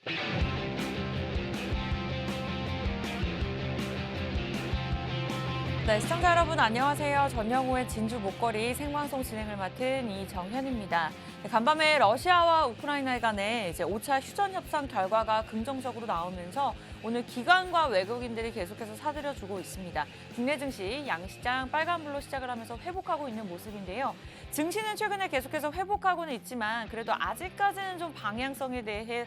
네, 시청자 여러분 안녕하세요. 전영호의 진주 목걸이 생방송 진행을 맡은 이정현입니다. 간밤에 러시아와 우크라이나 간의 이제 5차 휴전 협상 결과가 긍정적으로 나오면서 오늘 기관과 외국인들이 계속해서 사들여주고 있습니다. 국내 증시 양시장 빨간불로 시작을 하면서 회복하고 있는 모습인데요. 증시는 최근에 계속해서 회복하고는 있지만 그래도 아직까지는 좀 방향성에 대해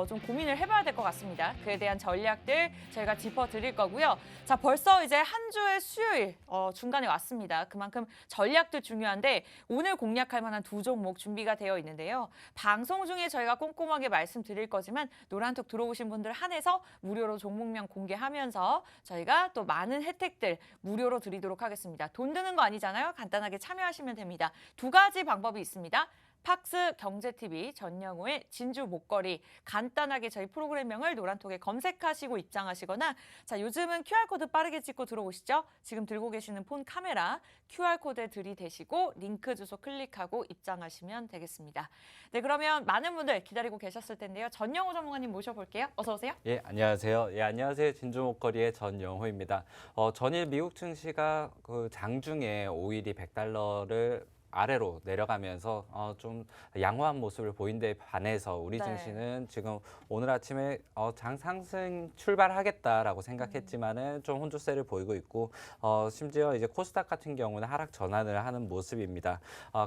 좀 고민을 해봐야 될 것 같습니다. 그에 대한 전략들 저희가 짚어드릴 거고요. 자, 벌써 이제 한 주의 수요일 중간에 왔습니다. 그만큼 전략도 중요한데 오늘 공략할 만한 두 종목 준비가 되어 있는데요. 방송 중에 저희가 꼼꼼하게 말씀드릴 거지만 노란톡 들어오신 분들 한해서 무료로 종목명 공개하면서 저희가 또 많은 혜택들 무료로 드리도록 하겠습니다. 돈 드는 거 아니잖아요. 간단하게 참여하시면 됩니다. 두 가지 방법이 있습니다. 팍스 경제TV 전영호의 진주 목걸이 간단하게 저희 프로그램명을 노란톡에 검색하시고 입장하시거나 자 요즘은 QR코드 빠르게 찍고 들어오시죠. 지금 들고 계시는 폰 카메라 QR코드에 들이대시고 링크 주소 클릭하고 입장하시면 되겠습니다. 네 그러면 많은 분들 기다리고 계셨을 텐데요. 전영호 전문가님 모셔볼게요. 어서 오세요. 예, 안녕하세요. 예, 안녕하세요. 진주 목걸이의 전영호입니다. 전일 미국 증시가 그 장중에 오일이 100달러를 아래로 내려가면서 좀 양호한 모습을 보인 데 반해서 우리 네. 증시는 지금 오늘 아침에 장 상승 출발하겠다라고 생각했지만은 좀 혼조세를 보이고 있고 심지어 이제 코스닥 같은 경우는 하락 전환을 하는 모습입니다.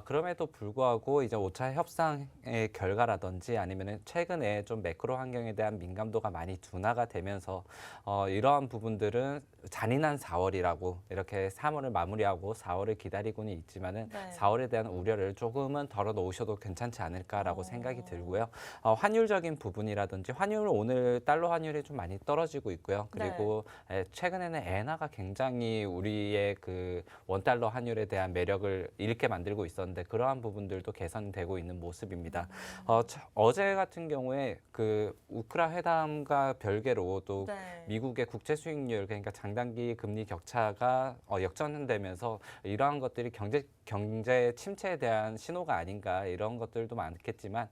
그럼에도 불구하고 이제 5차 협상의 결과라든지 아니면은 최근에 좀 매크로 환경에 대한 민감도가 많이 둔화가 되면서 이러한 부분들은 잔인한 4월이라고 이렇게 3월을 마무리하고 4월을 기다리고는 있지만은 네. 4월에 대한 우려를 조금은 덜어놓으셔도 괜찮지 않을까라고 생각이 들고요. 환율적인 부분이라든지 환율 오늘 달러 환율이 좀 많이 떨어지고 있고요. 그리고 최근에는 엔화가 굉장히 우리의 그 원달러 환율에 대한 매력을 잃게 만들고 있었는데 그러한 부분들도 개선되고 있는 모습입니다. 어제 같은 경우에 그 우크라 회담과 별개로 또 네. 미국의 국채 수익률 그러니까 장단기 금리 격차가 역전되면서 이러한 것들이 경제 침체에 대한 신호가 아닌가 이런 것들도 많겠지만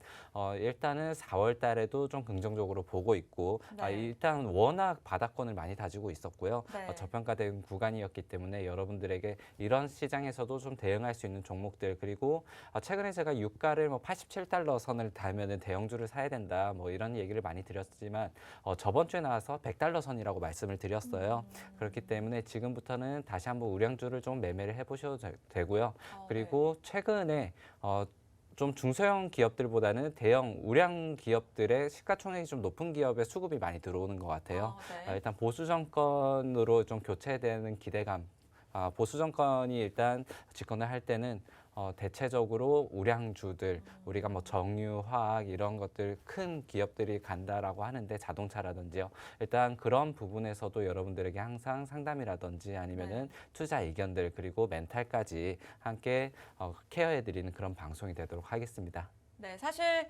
일단은 4월 달에도 좀 긍정적으로 보고 있고 네. 일단 워낙 바닥권을 많이 다지고 있었고요. 네. 저평가된 구간이었기 때문에 여러분들에게 이런 시장에서도 좀 대응할 수 있는 종목들 그리고 최근에 제가 유가를 뭐 87달러 선을 달면은 대형주를 사야 된다 뭐 이런 얘기를 많이 드렸지만 저번 주에 나와서 100달러 선이라고 말씀을 드렸어요. 그렇기 때문에 지금부터는 다시 한번 우량주를 좀 매매를 해보셔도 되고요. 그리고 최근에 좀 중소형 기업들보다는 대형 우량 기업들의 시가총액이 좀 높은 기업의 수급이 많이 들어오는 것 같아요. 네. 일단 보수 정권으로 좀 교체되는 기대감. 보수 정권이 일단 집권을 할 때는 대체적으로 우량주들 우리가 뭐 정유, 화학 이런 것들 큰 기업들이 간다라고 하는데 자동차라든지요. 일단 그런 부분에서도 여러분들에게 항상 상담이라든지 아니면은 투자 의견들 그리고 멘탈까지 함께 케어해드리는 그런 방송이 되도록 하겠습니다. 네, 사실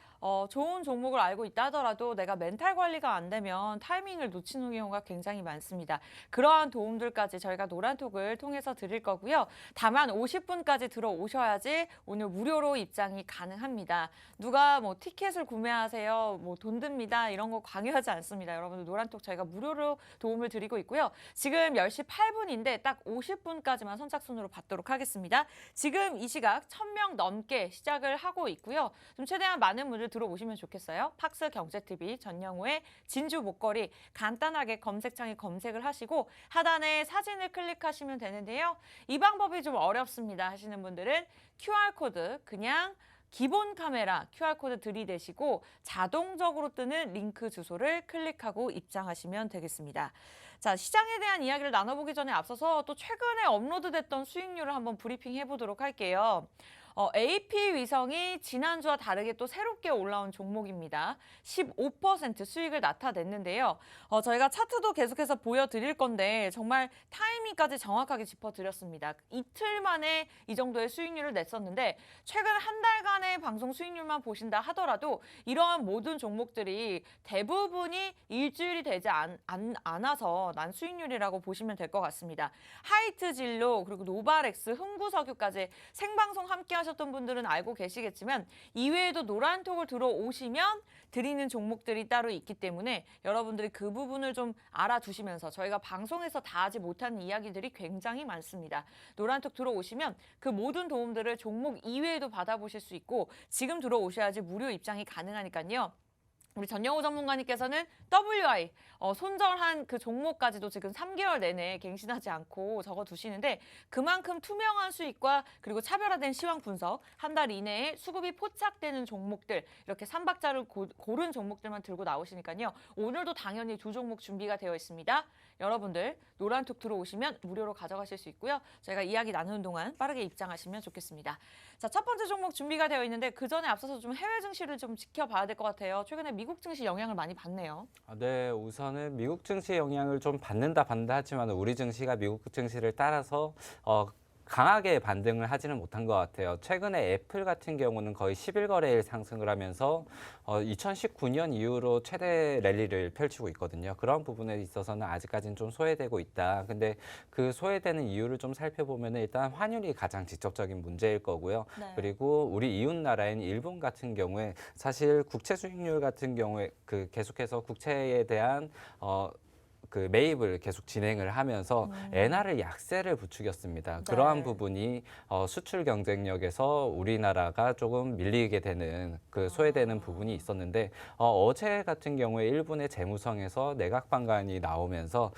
좋은 종목을 알고 있다 하더라도 내가 멘탈 관리가 안 되면 타이밍을 놓치는 경우가 굉장히 많습니다. 그러한 도움들까지 저희가 노란톡을 통해서 드릴 거고요. 다만 50분까지 들어오셔야지 오늘 무료로 입장이 가능합니다. 누가 뭐 티켓을 구매하세요, 뭐 돈 듭니다 이런 거 강요하지 않습니다. 여러분들 노란톡 저희가 무료로 도움을 드리고 있고요. 지금 10시 8분인데 딱 50분까지만 선착순으로 받도록 하겠습니다. 지금 이 시각 1000명 넘게 시작을 하고 있고요. 좀 최대한 많은 분들 들어오시면 좋겠어요. 팍스 경제TV 전영호의 진주 목걸이 간단하게 검색창에 검색을 하시고 하단에 사진을 클릭하시면 되는데요. 이 방법이 좀 어렵습니다 하시는 분들은 QR코드 그냥 기본 카메라 QR코드 들이대시고 자동적으로 뜨는 링크 주소를 클릭하고 입장하시면 되겠습니다. 자, 시장에 대한 이야기를 나눠보기 전에 앞서서 또 최근에 업로드됐던 수익률을 한번 브리핑 해보도록 할게요. AP 위성이 지난주와 다르게 또 새롭게 올라온 종목입니다. 15% 수익을 나타냈는데요. 저희가 차트도 계속해서 보여드릴 건데 정말 타이밍까지 정확하게 짚어드렸습니다. 이틀 만에 이 정도의 수익률을 냈었는데 최근 한 달간의 방송 수익률만 보신다 하더라도 이러한 모든 종목들이 대부분이 일주일이 되지 않아서 난 수익률이라고 보시면 될 것 같습니다. 하이트 진로 그리고 노바렉스, 흥구석유까지 생방송 함께 입장하셨던 분들은 알고 계시겠지만 이외에도 노란톡을 들어오시면 드리는 종목들이 따로 있기 때문에 여러분들이 그 부분을 좀 알아두시면서 저희가 방송에서 다 하지 못하는 이야기들이 굉장히 많습니다. 노란톡 들어오시면 그 모든 도움들을 종목 이외에도 받아보실 수 있고 지금 들어오셔야지 무료 입장이 가능하니까요. 우리 전영호 전문가님께서는 WI 손절한 그 종목까지도 지금 3개월 내내 갱신하지 않고 적어두시는데 그만큼 투명한 수익과 그리고 차별화된 시황 분석, 한 달 이내에 수급이 포착되는 종목들 이렇게 3박자를 고른 종목들만 들고 나오시니까요. 오늘도 당연히 두 종목 준비가 되어 있습니다. 여러분들 노란톡 들어오시면 무료로 가져가실 수 있고요. 저희가 이야기 나누는 동안 빠르게 입장하시면 좋겠습니다. 자, 첫 번째 종목 준비가 되어 있는데 그 전에 앞서서 좀 해외 증시를 좀 지켜봐야 될 것 같아요. 최근에 미국 증시 영향을 많이 받네요. 네, 우선은 미국 증시 영향을 좀 받는다 하지만 우리 증시가 미국 증시를 따라서 강하게 반등을 하지는 못한 것 같아요. 최근에 애플 같은 경우는 거의 10일 거래일 상승을 하면서 2019년 이후로 최대 랠리를 펼치고 있거든요. 그런 부분에 있어서는 아직까지는 좀 소외되고 있다. 근데 그 소외되는 이유를 좀 살펴보면 일단 환율이 가장 직접적인 문제일 거고요. 네. 그리고 우리 이웃 나라인 일본 같은 경우에 사실 국채 수익률 같은 경우에 그 계속해서 국채에 대한 그 매입을 계속 진행을 하면서 엔화를 약세를 부추겼습니다. 네. 그러한 부분이 수출 경쟁력에서 우리나라가 조금 밀리게 되는 그 소외되는 부분이 있었는데 어제 같은 경우에 일본의 재무성에서 내각 방관이 나오면서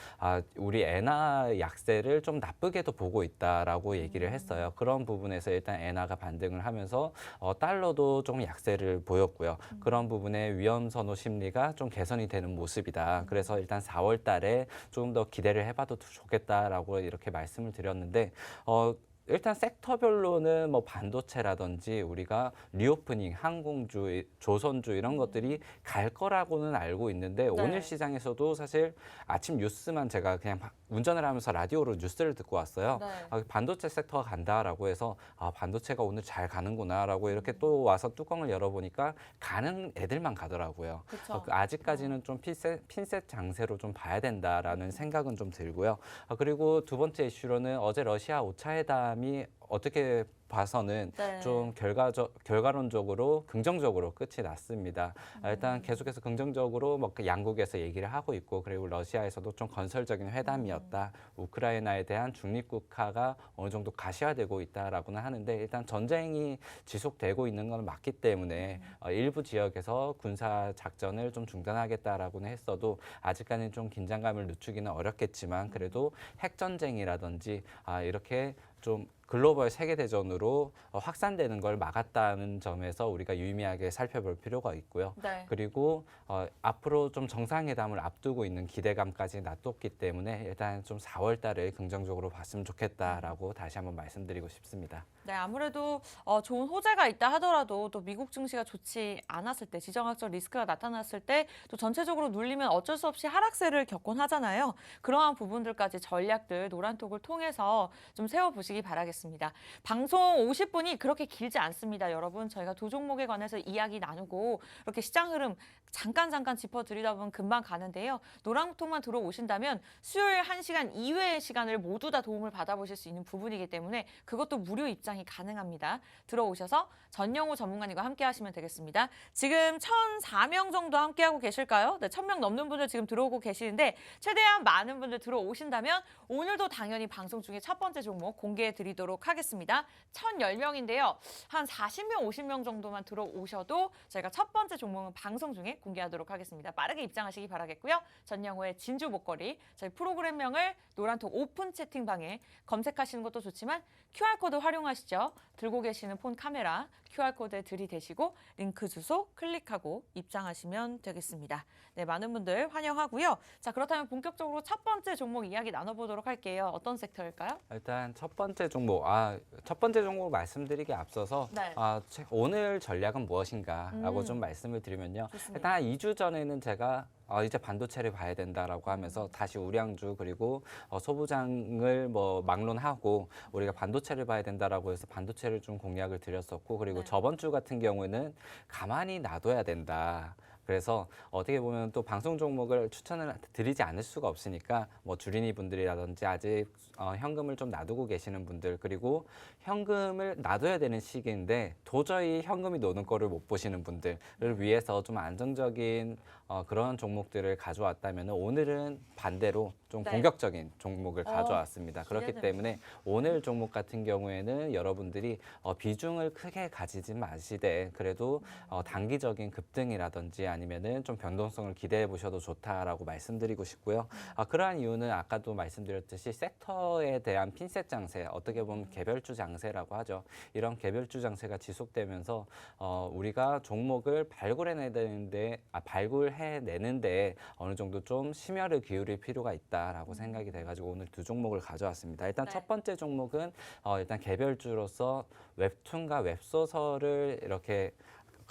우리 엔화 약세를 좀 나쁘게도 보고 있다라고 얘기를 했어요. 그런 부분에서 일단 엔화가 반등을 하면서 달러도 좀 약세를 보였고요. 그런 부분에 위험 선호 심리가 좀 개선이 되는 모습이다. 그래서 일단 4월 달에 조금 더 기대를 해봐도 좋겠다라고 이렇게 말씀을 드렸는데 일단 섹터별로는 뭐 반도체라든지 우리가 리오프닝, 항공주, 조선주 이런 것들이 갈 거라고는 알고 있는데 오늘 시장에서도 사실 아침 뉴스만 제가 그냥 운전을 하면서 라디오로 뉴스를 듣고 왔어요. 네. 반도체 sek터가 간다라고 해서 반도체가 오늘 잘 가는구나라고 이렇게 또 와서 뚜껑을 열어보니까 가는 애들만 가더라고요. 그쵸. 아직까지는 좀 핀셋 장세로 좀 봐야 된다라는 생각은 좀 들고요. 그리고 두 번째 이슈로는 어제 러시아 5차 회담이 어떻게 봐서는 네. 좀 결과론적으로 긍정적으로 끝이 났습니다. 일단 계속해서 긍정적으로 뭐 그 양국에서 얘기를 하고 있고 그리고 러시아에서도 좀 건설적인 회담이었다. 우크라이나에 대한 중립국화가 어느 정도 가시화되고 있다라고는 하는데 일단 전쟁이 지속되고 있는 건 맞기 때문에 일부 지역에서 군사 작전을 좀 중단하겠다라고는 했어도 아직까지는 좀 긴장감을 늦추기는 어렵겠지만 그래도 핵 전쟁이라든지 이렇게 좀 글로벌 세계대전으로 확산되는 걸 막았다는 점에서 우리가 유의미하게 살펴볼 필요가 있고요. 네. 그리고 앞으로 좀 정상회담을 앞두고 있는 기대감까지 놔뒀기 때문에 일단 좀 4월 달을 긍정적으로 봤으면 좋겠다라고 다시 한번 말씀드리고 싶습니다. 네, 아무래도 좋은 호재가 있다 하더라도 또 미국 증시가 좋지 않았을 때, 지정학적 리스크가 나타났을 때 또 전체적으로 눌리면 어쩔 수 없이 하락세를 겪곤 하잖아요. 그러한 부분들까지 전략들 노란톡을 통해서 좀 세워보시기 바라겠습니다. 방송 50분이 그렇게 길지 않습니다, 여러분. 저희가 두 종목에 관해서 이야기 나누고 이렇게 시장 흐름 잠깐 짚어드리다 보면 금방 가는데요. 노란톡만 들어오신다면 수요일 1시간 이외의 시간을 모두 다 도움을 받아보실 수 있는 부분이기 때문에 그것도 무료 입장이 가능합니다. 들어오셔서 전영호 전문가님과 함께 하시면 되겠습니다. 지금 1,004명 정도 함께하고 계실까요? 네, 1,000명 넘는 분들 지금 들어오고 계시는데 최대한 많은 분들 들어오신다면 오늘도 당연히 방송 중에 첫 번째 종목 공개해 드리도록 하겠습니다. 1,010명인데요. 한 40명, 50명 정도만 들어오셔도 저희가 첫 번째 종목은 방송 중에 공개하도록 하겠습니다. 빠르게 입장하시기 바라겠고요. 전영호의 진주 목걸이 저희 프로그램명을 노란톡 오픈 채팅방에 검색하시는 것도 좋지만 QR코드 활용하시죠. 들고 계시는 폰 카메라 QR코드에 들이대시고 링크 주소 클릭하고 입장하시면 되겠습니다. 네, 많은 분들 환영하고요. 자, 그렇다면 본격적으로 첫 번째 종목 이야기 나눠보도록 할게요. 어떤 섹터일까요? 일단 첫 번째 종목 말씀드리기 앞서서 네. 오늘 전략은 무엇인가라고 음. 좀 말씀을 드리면요. 좋습니다. 일단 한 2주 전에는 제가 이제 반도체를 봐야 된다라고 하면서 다시 우량주 그리고 소부장을 뭐 막론하고 우리가 반도체를 봐야 된다라고 해서 반도체를 좀 공략을 드렸었고 그리고 네. 저번 주 같은 경우에는 가만히 놔둬야 된다. 그래서 어떻게 보면 또 방송 종목을 추천을 드리지 않을 수가 없으니까 뭐 주린이 분들이라든지 아직 현금을 좀 놔두고 계시는 분들, 그리고 현금을 놔둬야 되는 시기인데 도저히 현금이 노는 거를 못 보시는 분들을 위해서 좀 안정적인 그런 종목들을 가져왔다면 오늘은 반대로 좀 네. 공격적인 종목을 가져왔습니다. 그렇기 기대됩니다. 때문에 오늘 종목 같은 경우에는 여러분들이 비중을 크게 가지지 마시되 그래도 단기적인 급등이라든지 아니면은 좀 변동성을 기대해 보셔도 좋다라고 말씀드리고 싶고요. 그러한 이유는 아까도 말씀드렸듯이 섹터에 대한 핀셋 장세, 어떻게 보면 개별주 장세라고 하죠. 이런 개별주 장세가 지속되면서 우리가 종목을 발굴해내는데 어느 정도 좀 심혈을 기울일 필요가 있다라고 생각이 돼가지고 오늘 두 종목을 가져왔습니다. 일단 네. 첫 번째 종목은 일단 개별주로서 웹툰과 웹소설을 이렇게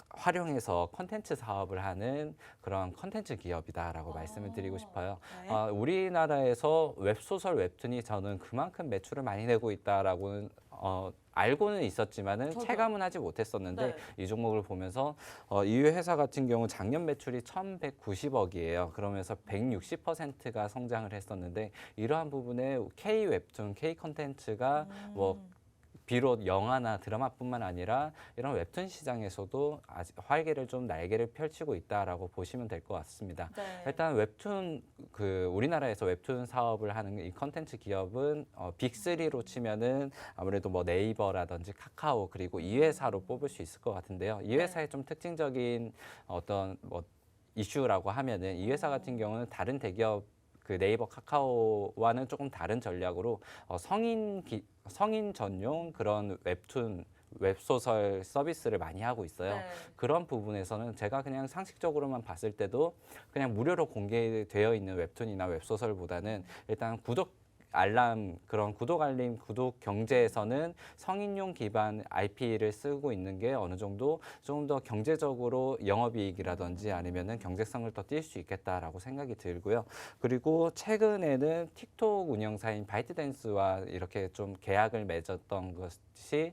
활용해서 컨텐츠 사업을 하는 그런 컨텐츠 기업이다라고 말씀을 드리고 싶어요. 네. 우리나라에서 웹소설 웹툰이 저는 그만큼 매출을 많이 내고 있다라고는 알고는 있었지만은 저도요. 체감은 하지 못했었는데 네. 이 종목을 보면서 이 회사 같은 경우 작년 매출이 1,190억이에요. 그러면서 160%가 성장을 했었는데 이러한 부분에 K 웹툰, K 컨텐츠가 뭐 비록 영화나 드라마뿐만 아니라 이런 웹툰 시장에서도 아직 활기를 좀 날개를 펼치고 있다라고 보시면 될 것 같습니다. 네. 일단 웹툰 우리나라에서 웹툰 사업을 하는 이 컨텐츠 기업은 빅3로 치면은 아무래도 뭐 네이버라든지 카카오 그리고 이 회사로 뽑을 수 있을 것 같은데요. 이 회사의 좀 특징적인 어떤 뭐 이슈라고 하면은 이 회사 같은 경우는 다른 대기업 그 네이버 카카오와는 조금 다른 전략으로 성인 전용 그런 웹툰 웹소설 서비스를 많이 하고 있어요. 네. 그런 부분에서는 제가 그냥 상식적으로만 봤을 때도 그냥 무료로 공개되어 있는 웹툰이나 웹소설보다는 일단 그런 구독 알림, 구독 경제에서는 성인용 기반 IP를 쓰고 있는 게 어느 정도 좀 더 경제적으로 영업이익이라든지 아니면은 경제성을 더 띌 수 있겠다라고 생각이 들고요. 그리고 최근에는 틱톡 운영사인 바이트댄스와 이렇게 좀 계약을 맺었던 것이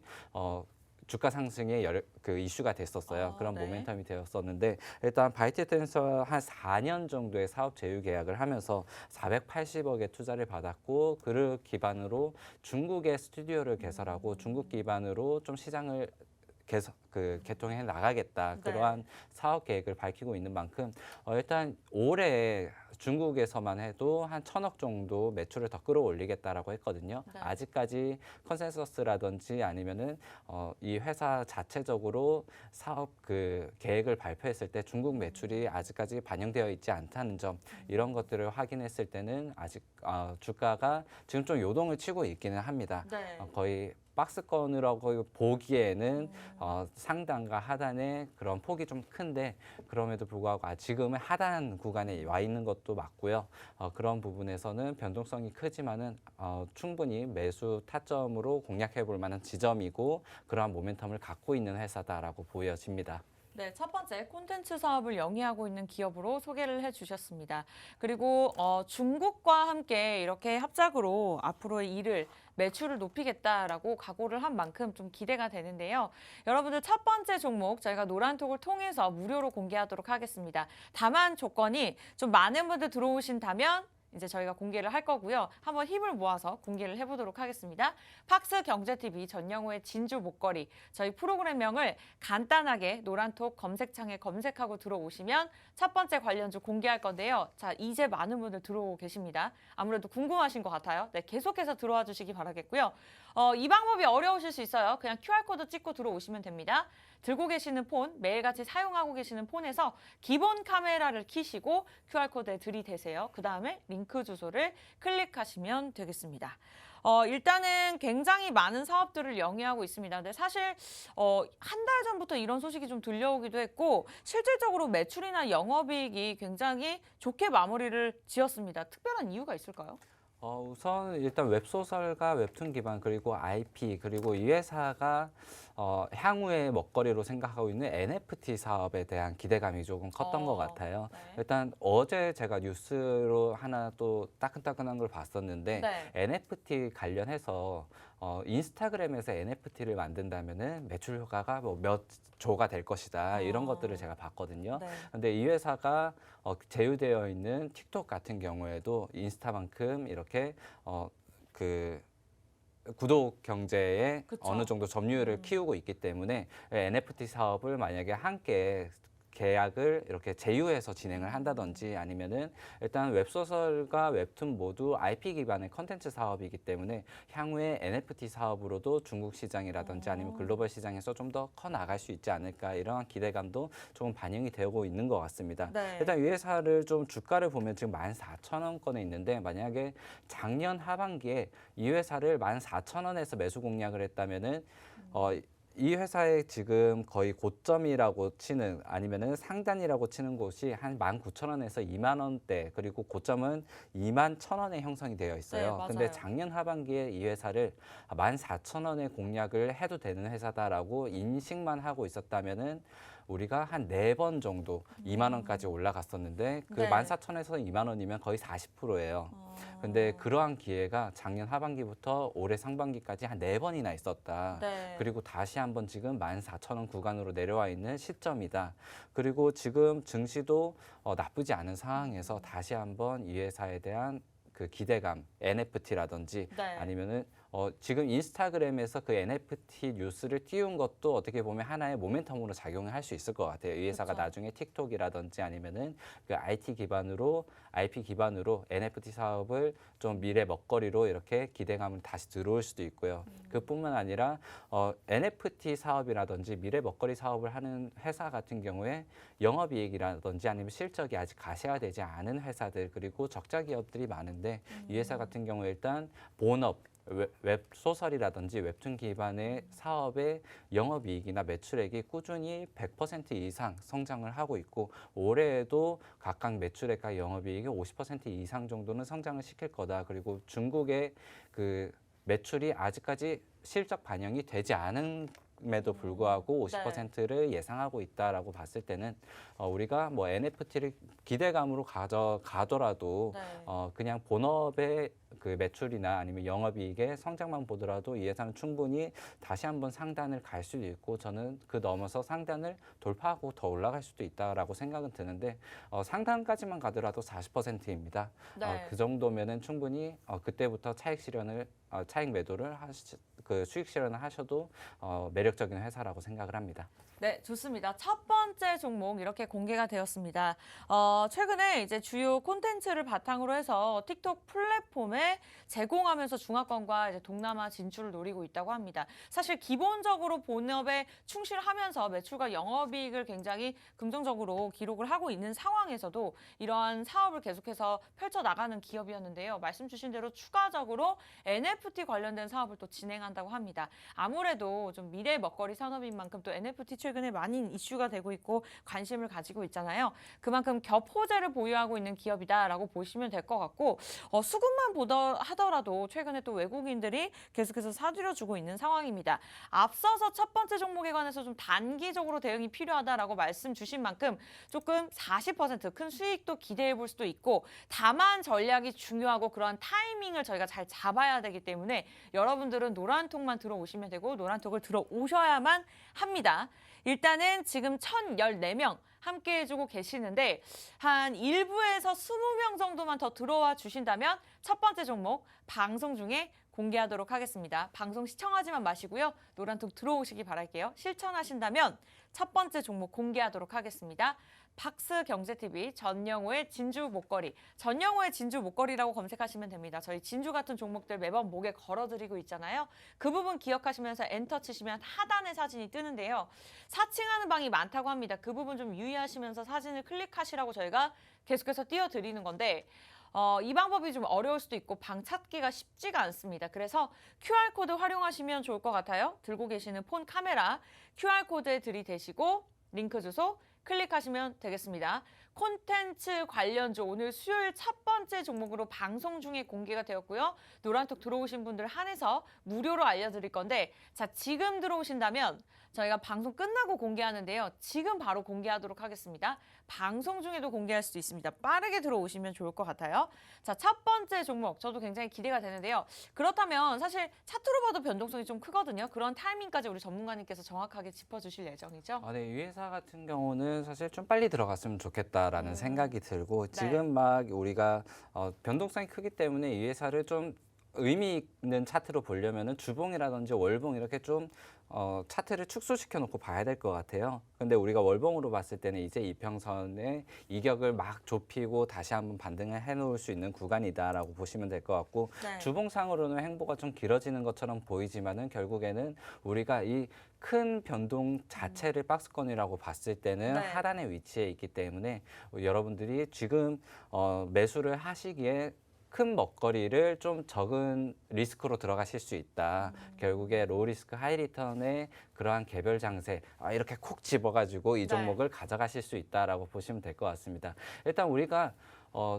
주가 상승의 그 이슈가 됐었어요. 그런 네. 모멘텀이 되었었는데 일단 바이트댄스와 한 4년 정도의 사업 제휴 계약을 하면서 480억의 투자를 받았고 그를 기반으로 중국의 스튜디오를 개설하고 중국 기반으로 좀 시장을 개통해 나가겠다. 네. 그러한 사업 계획을 밝히고 있는 만큼 일단 올해 중국에서만 해도 한 1,000억 정도 매출을 더 끌어올리겠다라고 했거든요. 네. 아직까지 컨센서스라든지 아니면은 이 회사 자체적으로 사업 계획을 발표했을 때 중국 매출이 아직까지 반영되어 있지 않다는 점 이런 것들을 확인했을 때는 아직 주가가 지금 좀 요동을 치고 있기는 합니다. 네. 거의 박스권이라고 보기에는 상단과 하단의 그런 폭이 좀 큰데 그럼에도 불구하고 지금은 하단 구간에 와 있는 것도 맞고요. 그런 부분에서는 변동성이 크지만은 충분히 매수 타점으로 공략해 볼 만한 지점이고 그러한 모멘텀을 갖고 있는 회사다라고 보여집니다. 네, 첫 번째 콘텐츠 사업을 영위하고 있는 기업으로 소개를 해주셨습니다. 그리고 중국과 함께 이렇게 합작으로 앞으로의 일을 매출을 높이겠다라고 각오를 한 만큼 좀 기대가 되는데요. 여러분들 첫 번째 종목 저희가 노란톡을 통해서 무료로 공개하도록 하겠습니다. 다만 조건이 좀 많은 분들 들어오신다면 이제 저희가 공개를 할 거고요. 한번 힘을 모아서 공개를 해보도록 하겠습니다. 팍스 경제TV 전영호의 진주 목걸이 저희 프로그램명을 간단하게 노란톡 검색창에 검색하고 들어오시면 첫 번째 관련주 공개할 건데요. 자, 이제 많은 분들 들어오고 계십니다. 아무래도 궁금하신 것 같아요. 네, 계속해서 들어와 주시기 바라겠고요. 이 방법이 어려우실 수 있어요. 그냥 QR코드 찍고 들어오시면 됩니다. 들고 계시는 폰, 매일같이 사용하고 계시는 폰에서 기본 카메라를 켜시고 QR코드에 들이대세요. 그 다음에 링크 주소를 클릭하시면 되겠습니다. 일단은 굉장히 많은 사업들을 영위하고 있습니다. 근데 사실 한 달 전부터 이런 소식이 좀 들려오기도 했고 실질적으로 매출이나 영업이익이 굉장히 좋게 마무리를 지었습니다. 특별한 이유가 있을까요? 우선 일단 웹소설과 웹툰 기반 그리고 IP 그리고 이 회사가 향후의 먹거리로 생각하고 있는 NFT 사업에 대한 기대감이 조금 컸던 것 같아요. 네. 일단 어제 제가 뉴스로 하나 또 따끈따끈한 걸 봤었는데 네. NFT 관련해서 인스타그램에서 NFT를 만든다면은 매출 효과가 뭐 몇 조가 될 것이다. 이런 것들을 제가 봤거든요. 네. 근데 이 회사가 제휴되어 있는 틱톡 같은 경우에도 인스타만큼 이렇게 그 구독 경제에 그쵸. 어느 정도 점유율을 키우고 있기 때문에 NFT 사업을 만약에 함께 계약을 이렇게 제휴해서 진행을 한다든지 아니면은 일단 웹소설과 웹툰 모두 IP 기반의 컨텐츠 사업이기 때문에 향후에 NFT 사업으로도 중국 시장이라든지 아니면 글로벌 시장에서 좀 더 커 나갈 수 있지 않을까 이러한 기대감도 조금 반영이 되고 있는 것 같습니다. 네. 일단 이 회사를 좀 주가를 보면 지금 14,000원권에 있는데 만약에 작년 하반기에 이 회사를 14,000원에서 매수 공략을 했다면은 이 회사의 지금 거의 고점이라고 치는 아니면은 상단이라고 치는 곳이 한 19,000원에서 2만 원대 그리고 고점은 2만 1,000원에 형성이 되어 네, 있어요. 맞아요. 근데 작년 하반기에 이 회사를 14,000원에 공략을 해도 되는 회사다라고 인식만 하고 있었다면은 우리가 한 4번 정도 2만 원까지 올라갔었는데 그 네. 14,000원에서 2만 원이면 거의 40%예요. 근데 그러한 기회가 작년 하반기부터 올해 상반기까지 한 4번이나 있었다. 네. 그리고 다시 한번 지금 14,000원 구간으로 내려와 있는 시점이다. 그리고 지금 증시도 나쁘지 않은 상황에서 다시 한번 이 회사에 대한 그 기대감, NFT라든지 네. 아니면은 지금 인스타그램에서 그 NFT 뉴스를 띄운 것도 어떻게 보면 하나의 모멘텀으로 작용을 할 수 있을 것 같아요. 이 회사가 그쵸. 나중에 틱톡이라든지 아니면은 그 IP 기반으로 NFT 사업을 좀 미래 먹거리로 이렇게 기대감을 다시 들어올 수도 있고요. 그뿐만 아니라 NFT 사업이라든지 미래 먹거리 사업을 하는 회사 같은 경우에 영업이익이라든지 아니면 실적이 아직 가시화되지 않은 회사들 그리고 적자 기업들이 많은데 이 회사 같은 경우에 일단 본업 웹소설이라든지 웹툰 기반의 사업의 영업이익이나 매출액이 꾸준히 100% 이상 성장을 하고 있고 올해에도 각각 매출액과 영업이익이 50% 이상 정도는 성장을 시킬 거다. 그리고 중국의 그 매출이 아직까지 실적 반영이 되지 않음에도 불구하고 네. 50%를 예상하고 있다라고 봤을 때는 우리가 뭐 NFT를 기대감으로 가져가더라도 네. 그냥 본업의 그 매출이나 아니면 영업이익의 성장만 보더라도 이 회사는 충분히 다시 한번 상단을 갈 수도 있고 저는 그 넘어서 상단을 돌파하고 더 올라갈 수도 있다라고 생각은 드는데 상단까지만 가더라도 40%입니다. 네. 그 정도면은 충분히 그때부터 차익 매도를 그 수익 실현을 하셔도 매력적인 회사라고 생각을 합니다. 네, 좋습니다. 첫 번째 종목 이렇게 공개가 되었습니다. 최근에 이제 주요 콘텐츠를 바탕으로 해서 틱톡 플랫폼에 제공하면서 중화권과 이제 동남아 진출을 노리고 있다고 합니다. 사실 기본적으로 본업에 충실하면서 매출과 영업이익을 굉장히 긍정적으로 기록을 하고 있는 상황에서도 이러한 사업을 계속해서 펼쳐나가는 기업이었는데요. 말씀 주신 대로 추가적으로 NFT 관련된 사업을 또 진행한다고 합니다. 아무래도 좀 미래 먹거리 산업인 만큼 또 NFT 최근에 많이 이슈가 되고 있고 관심을 가지고 있잖아요. 그만큼 겹호재를 보유하고 있는 기업이다라고 보시면 될 것 같고 수급만 하더라도 최근에 또 외국인들이 계속해서 사들여주고 있는 상황입니다. 앞서서 첫 번째 종목에 관해서 좀 단기적으로 대응이 필요하다라고 말씀 주신 만큼 조금 40% 큰 수익도 기대해 볼 수도 있고 다만 전략이 중요하고 그런 타이밍을 저희가 잘 잡아야 되기 때문에 여러분들은 노란톡만 들어오시면 되고 노란톡을 들어오셔야만 합니다. 일단은 지금 1,014명 함께 해주고 계시는데 한 1부에서 20명 정도만 더 들어와 주신다면 첫 번째 종목 방송 중에 공개하도록 하겠습니다. 방송 시청하지만 마시고요. 노란톡 들어오시기 바랄게요. 실천하신다면 첫 번째 종목 공개하도록 하겠습니다. 박스경제TV 전영호의 진주 목걸이. 전영호의 진주 목걸이라고 검색하시면 됩니다. 저희 진주 같은 종목들 매번 목에 걸어드리고 있잖아요. 그 부분 기억하시면서 엔터 치시면 하단에 사진이 뜨는데요. 사칭하는 방이 많다고 합니다. 그 부분 좀 유의하시면서 사진을 클릭하시라고 저희가 계속해서 띄워드리는 건데 이 방법이 좀 어려울 수도 있고 방 찾기가 쉽지가 않습니다. 그래서 QR코드 활용하시면 좋을 것 같아요. 들고 계시는 폰 카메라 QR코드에 들이대시고 링크 주소 클릭하시면 되겠습니다. 콘텐츠 관련주 오늘 수요일 첫 번째 종목으로 방송 중에 공개가 되었고요. 노란톡 들어오신 분들 한해서 무료로 알려드릴 건데 자 지금 들어오신다면 저희가 방송 끝나고 공개하는데요. 지금 바로 공개하도록 하겠습니다. 방송 중에도 공개할 수도 있습니다. 빠르게 들어오시면 좋을 것 같아요. 자, 첫 번째 종목 저도 굉장히 기대가 되는데요. 그렇다면 사실 차트로 봐도 변동성이 좀 크거든요. 그런 타이밍까지 우리 전문가님께서 정확하게 짚어주실 예정이죠. 네, 이 회사 같은 경우는 사실 좀 빨리 들어갔으면 좋겠다라는 생각이 들고 네. 지금 막 우리가 변동성이 크기 때문에 이 회사를 좀 의미 있는 차트로 보려면은 주봉이라든지 월봉 이렇게 좀 차트를 축소시켜 놓고 봐야 될 것 같아요. 근데 우리가 월봉으로 봤을 때는 이제 이평선의 이격을 막 좁히고 다시 한번 반등을 해 놓을 수 있는 구간이다라고 보시면 될 것 같고 네. 주봉상으로는 행보가 좀 길어지는 것처럼 보이지만은 결국에는 우리가 이 큰 변동 자체를 박스권이라고 봤을 때는 네. 하단에 위치해 있기 때문에 여러분들이 지금 매수를 하시기에 큰 먹거리를 좀 적은 리스크로 들어가실 수 있다. 결국에 로우 리스크 하이 리턴의 그러한 개별 장세 이렇게 콕 집어가지고 이 네. 종목을 가져가실 수 있다라고 보시면 될 것 같습니다. 일단 우리가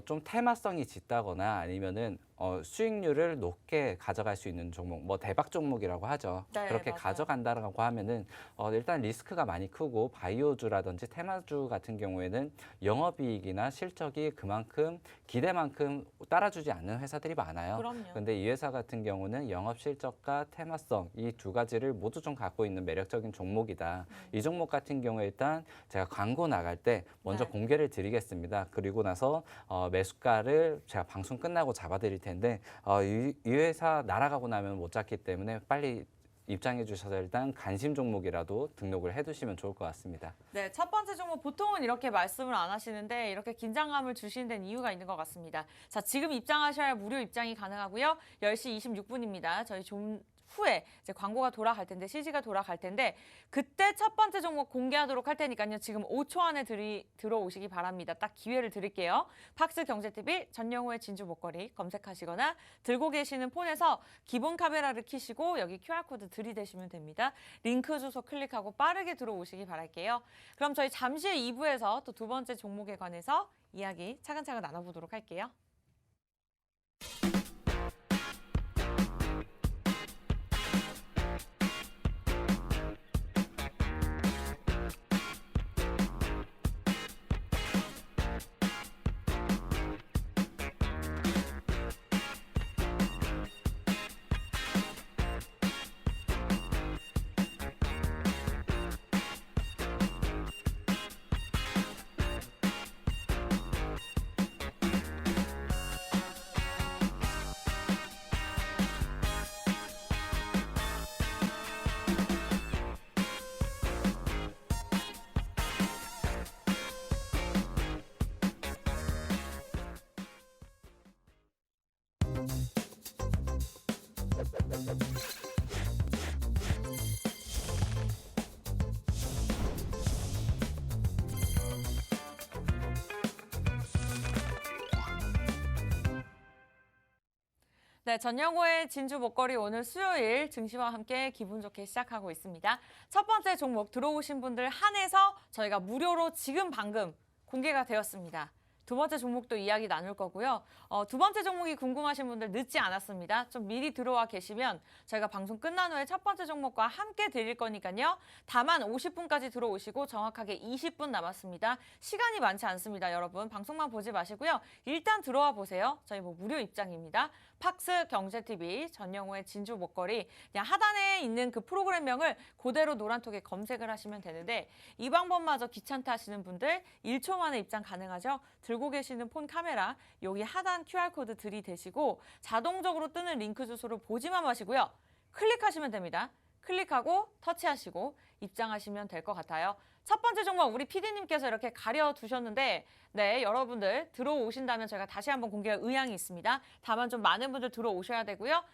좀 테마성이 짙다거나 아니면은 수익률을 높게 가져갈 수 있는 종목, 뭐 대박 종목이라고 하죠. 네, 그렇게 맞아요. 가져간다라고 하면은 일단 리스크가 많이 크고 바이오주라든지 테마주 같은 경우에는 영업이익이나 실적이 그만큼 기대만큼 따라주지 않는 회사들이 많아요. 그럼요. 근데 이 회사 같은 경우는 영업 실적과 테마성 이 두 가지를 모두 좀 갖고 있는 매력적인 종목이다. 이 종목 같은 경우에 일단 제가 광고 나갈 때 먼저 네. 공개를 드리겠습니다. 그리고 나서 매수가를 제가 방송 끝나고 잡아드릴 텐데 이 회사 날아가고 나면 못 잡기 때문에 빨리 입장해 주셔서 일단 관심 종목이라도 등록을 해두시면 좋을 것 같습니다. 네, 첫 번째 종목 보통은 이렇게 말씀을 안 하시는데 이렇게 긴장감을 주시는 데는 이유가 있는 것 같습니다. 자, 지금 입장하셔야 무료 입장이 가능하고요. 10시 26분입니다. 저희 좀 후에 이제 광고가 돌아갈 텐데 CG가 돌아갈 텐데 그때 첫 번째 종목 공개하도록 할 테니까요. 지금 5초 안에 들어오시기 바랍니다. 딱 기회를 드릴게요. 팍스 경제TV 전영호의 진주 목걸이 검색하시거나 들고 계시는 폰에서 기본 카메라를 켜시고 여기 QR코드 들이대시면 됩니다. 링크 주소 클릭하고 빠르게 들어오시기 바랄게요. 그럼 저희 잠시 후 2부에서 또 두 번째 종목에 관해서 이야기 차근차근 나눠보도록 할게요. 네, 전영호의 진주 목걸이 오늘 수요일 증시와 함께 기분 좋게 시작하고 있습니다. 첫 번째 종목 들어오신 분들 한해서 저희가 무료로 지금 방금 공개가 되었습니다. 두 번째 종목도 이야기 나눌 거고요. 두 번째 종목이 궁금하신 분들 늦지 않았습니다. 좀 미리 들어와 계시면 저희가 방송 끝난 후에 첫 번째 종목과 함께 드릴 거니까요. 다만 50분까지 들어오시고 정확하게 20분 남았습니다. 시간이 많지 않습니다, 여러분. 방송만 보지 마시고요. 일단 들어와 보세요. 저희 뭐 무료 입장입니다. 팍스 경제TV 전영호의 진주 목걸이 그냥 하단에 있는 그 프로그램명을 그대로 노란톡에 검색을 하시면 되는데 이 방법마저 귀찮다 하시는 분들 1초 만에 입장 가능하죠. 들고 계시는 폰 카메라 여기 하단 QR코드 들이대시고 자동적으로 뜨는 링크 주소를 보지만 마시고요. 클릭하시면 됩니다. 클릭하고 터치하시고 입장하시면 될 것 같아요. 첫 번째 종목 우리 PD님께서 이렇게 가려두셨는데 네, 여러분들 들어오신다면 저희가 다시 한번 공개할 의향이 있습니다. 다만 좀 많은 분들 들어오셔야 되고요.